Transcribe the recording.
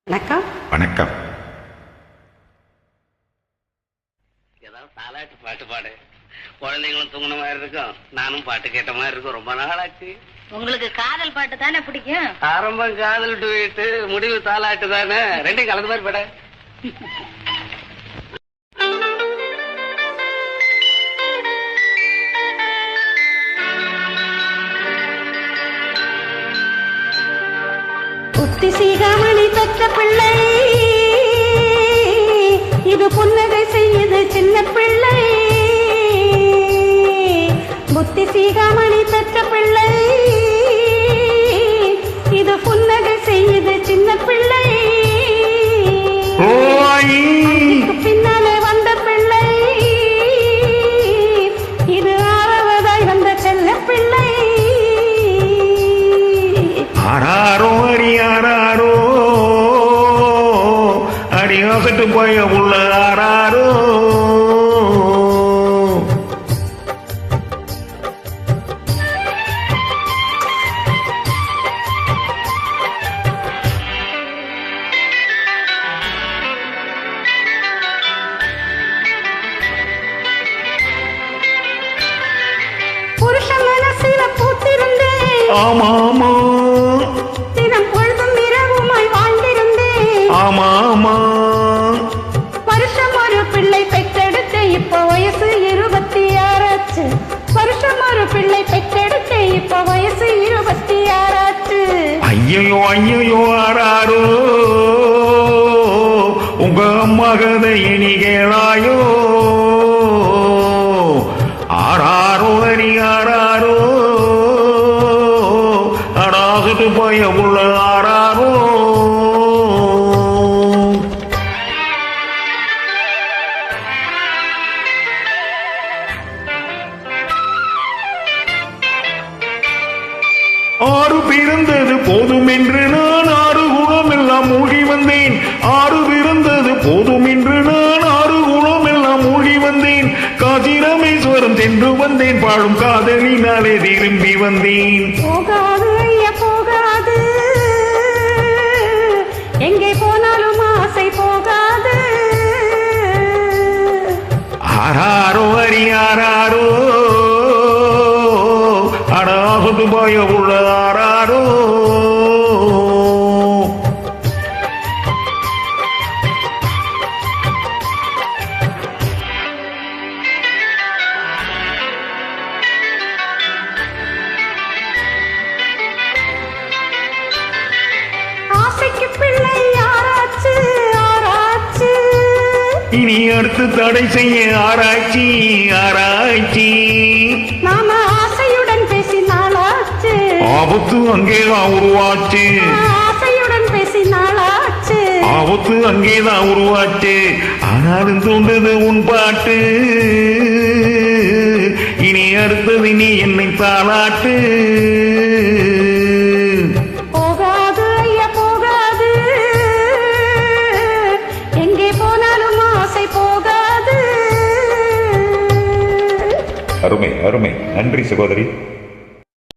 வணக்கம். வணக்கம். ஏதாவது தாலாட்டு பாட்டு பாடு. குழந்தைங்களும் தூங்கின மாதிரி இருக்கும், நானும் பாட்டு கேட்ட மாதிரி இருக்கும். ரொம்ப நாளாச்சு. உங்களுக்கு காதல் பாட்டு தானே பிடிக்கும்? ஆரம்பம் காதல் டுவேட்டு, முடிவு தாலாட்டு தானே, ரெண்டையும் கலந்து மாதிரி பாட. புத்தி சீகாமணி பெற்ற பிள்ளை, இது புன்னகை செய்யுது சின்ன பிள்ளை. புத்தி சீகாமணி பெற்ற பிள்ளை, இது புன்னகை செய்யுது சின்ன பிள்ளை. பின்னாலே வந்த பிள்ளை, இது ஆறாவதாய் வந்த செல்ல பிள்ளை. ஆராரோ அடியாரோ அடியாசட்டு போய உள்ள ஆராரோ. புருஷன் மனசில பூத்திருந்தேன், ஆமாமா தினம் பொழுதும் இரவுமாய் வாழ்ந்திருந்தேன். ஆமாமா வருஷம் ஒரு பிள்ளை பெற்றெடுத்து இப்ப வயசு 26 ஆச்சு. வருஷம் ஒரு பிள்ளை பெற்றெடுத்து இப்ப வயசு 26 ஆச்சு. ஐயோ ஐயோ ஆராரோ உங்க அம்மா கதை இனி கேளாயோ. ஆராரோ அடியாரோ அடாசட்டு போய உள்ள ஆராரோ. ஆறு பிறந்தது போதும் என்று நான் ஆறு குணம் எல்லாம் மூழ்கி வந்தேன். ஆறு பிறந்தது போதும் என்று நான் ஆறு குணம் எல்லாம் மூழ்கி வந்தேன். காசி ராமேஸ்வரம் சென்று வந்தேன், பாழும் காதலினாலே திரும்பி வந்தேன். போகாது ஐயா போகாது, எங்கே போனாலும் ஆசை போகாது. ஆராரோ அரியாரோ அடாசத்து போய உள்ள ஆராரோ. ஆசைக்கு பிள்ளை ஆராய்ச்சி ஆராய்ச்சி, இனி அடுத்து தடை செய்ய ஆராய்ச்சி ஆராய்ச்சி. நாம ஆசையுடன் பேசினாலாச்சு, ஆபத்து அங்கேதான் உருவாச்சு. ஆசையுடன் பேசினாலாச்சு, ஆபத்து அங்கேதான் உருவாச்சு. ஆனாலும் தோன்றுது உன் பாட்டு, இனி அடுத்தது நீ என்னை தாளாட்டு. போகாது ஐயா போகாது, எங்கே போனாலும் ஆசை போகாது. அருமை அருமை, நன்றி சகோதரி.